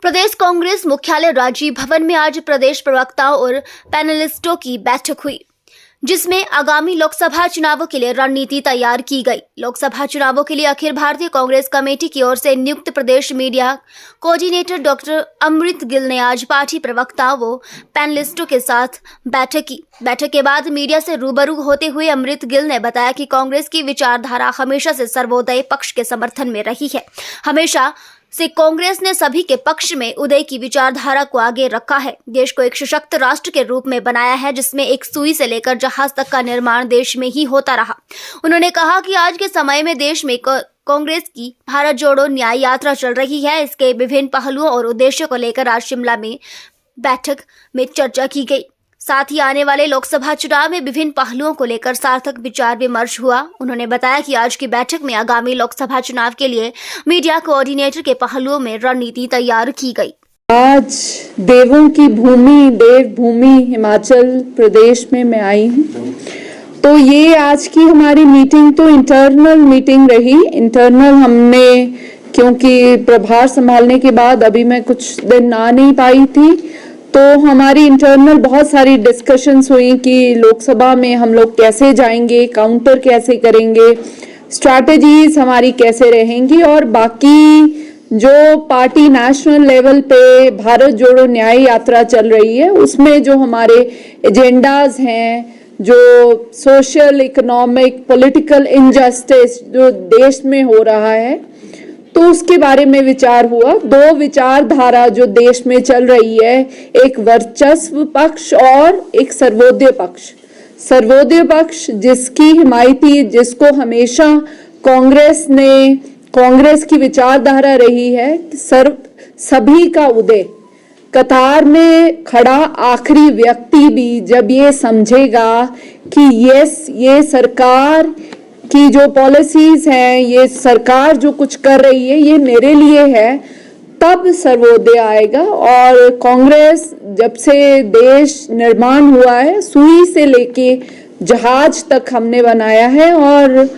प्रदेश कांग्रेस मुख्यालय राजीव भवन में आज प्रदेश प्रवक्ताओं और पैनलिस्टों की बैठक हुई, जिसमें आगामी लोकसभा चुनावों के लिए रणनीति तैयार की गई। लोकसभा चुनावों के लिए अखिल भारतीय कांग्रेस कमेटी की ओर से नियुक्त प्रदेश मीडिया कोऑर्डिनेटर डॉक्टर अमृत गिल ने आज पार्टी प्रवक्ताओं व पैनलिस्टों के साथ बैठक की। बैठक के बाद मीडिया से रूबरू होते हुए अमृत गिल ने बताया कि कांग्रेस की विचारधारा हमेशा से सर्वोदय पक्ष के समर्थन में रही है। हमेशा से कांग्रेस ने सभी के पक्ष में उदय की विचारधारा को आगे रखा है। देश को एक सशक्त राष्ट्र के रूप में बनाया है, जिसमें एक सुई से लेकर जहाज तक का निर्माण देश में ही होता रहा। उन्होंने कहा कि आज के समय में देश में कांग्रेस की भारत जोड़ो न्याय यात्रा चल रही है। इसके विभिन्न पहलुओं और उद्देश्यों को लेकर आज शिमला में बैठक में चर्चा की गई। साथ ही आने वाले लोकसभा चुनाव में विभिन्न पहलुओं को लेकर सार्थक विचार विमर्श हुआ। उन्होंने बताया कि आज की बैठक में आगामी लोकसभा चुनाव के लिए मीडिया कोऑर्डिनेटर के पहलुओं में रणनीति तैयार की गई। आज देवों की भूमि देवभूमि हिमाचल प्रदेश में मैं आई हूँ। तो ये आज की हमारी मीटिंग तो इंटरनल मीटिंग रही। इंटरनल हमने, क्योंकि प्रभार संभालने के बाद अभी मैं कुछ दिन आ नहीं पाई थी, तो हमारी इंटरनल बहुत सारी डिस्कशंस हुई कि लोकसभा में हम लोग कैसे जाएंगे, काउंटर कैसे करेंगे, स्ट्रैटेजीज हमारी कैसे रहेंगी, और बाकी जो पार्टी नेशनल लेवल पे भारत जोड़ो न्याय यात्रा चल रही है उसमें जो हमारे एजेंडाज हैं, जो सोशल इकोनॉमिक पॉलिटिकल इनजस्टिस जो देश में हो रहा है, तो उसके बारे में विचार हुआ। दो विचारधारा जो देश में चल रही है, एक वर्चस्व पक्ष और एक सर्वोदय पक्ष। सर्वोदय पक्ष जिसकी हिमायती, जिसको हमेशा कांग्रेस की विचारधारा रही है, सभी का उदय। कतार में खड़ा आखिरी व्यक्ति भी जब ये समझेगा कि ये सरकार की जो पॉलिसीज हैं, ये सरकार जो कुछ कर रही है ये मेरे लिए है, तब सर्वोदय आएगा। और कांग्रेस जब से देश निर्माण हुआ है, सुई से लेके जहाज तक हमने बनाया है, और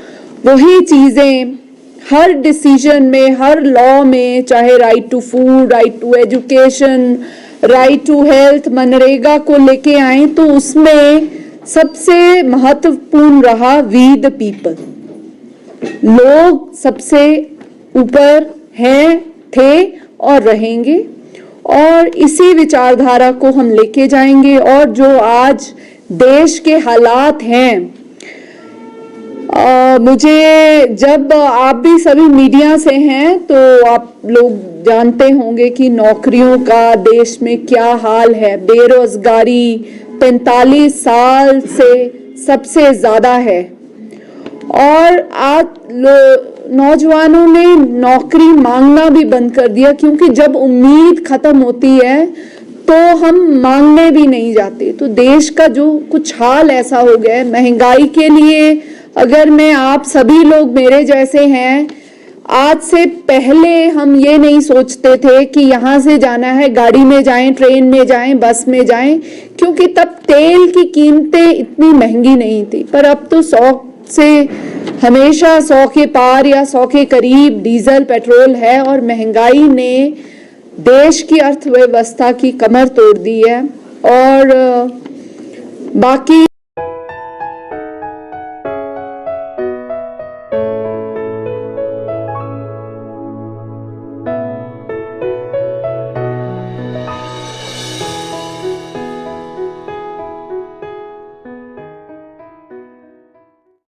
वही चीजें हर डिसीजन में, हर लॉ में, चाहे right to food, right to education, right to health, MNREGA को लेके आए, तो उसमें सबसे महत्वपूर्ण रहा वी द पीपल। लोग सबसे ऊपर हैं, थे और रहेंगे, और इसी विचारधारा को हम लेके जाएंगे। और जो आज देश के हालात हैं, मुझे, जब आप भी सभी मीडिया से हैं तो आप लोग जानते होंगे कि नौकरियों का देश में क्या हाल है। बेरोजगारी 45 साल से सबसे ज्यादा है, और आज नौजवानों ने नौकरी मांगना भी बंद कर दिया, क्योंकि जब उम्मीद खत्म होती है तो हम मांगने भी नहीं जाते। तो देश का जो कुछ हाल ऐसा हो गया है, महंगाई के लिए, अगर मैं, आप सभी लोग मेरे जैसे हैं, आज से पहले हम ये नहीं सोचते थे कि यहाँ से जाना है, गाड़ी में जाएं, ट्रेन में जाएं, बस में जाएं, क्योंकि तब तेल की कीमतें इतनी महंगी नहीं थी। पर अब तो 100 से हमेशा 100 के पार या 100 के करीब डीजल पेट्रोल है, और महंगाई ने देश की अर्थव्यवस्था की कमर तोड़ दी है। और बाकी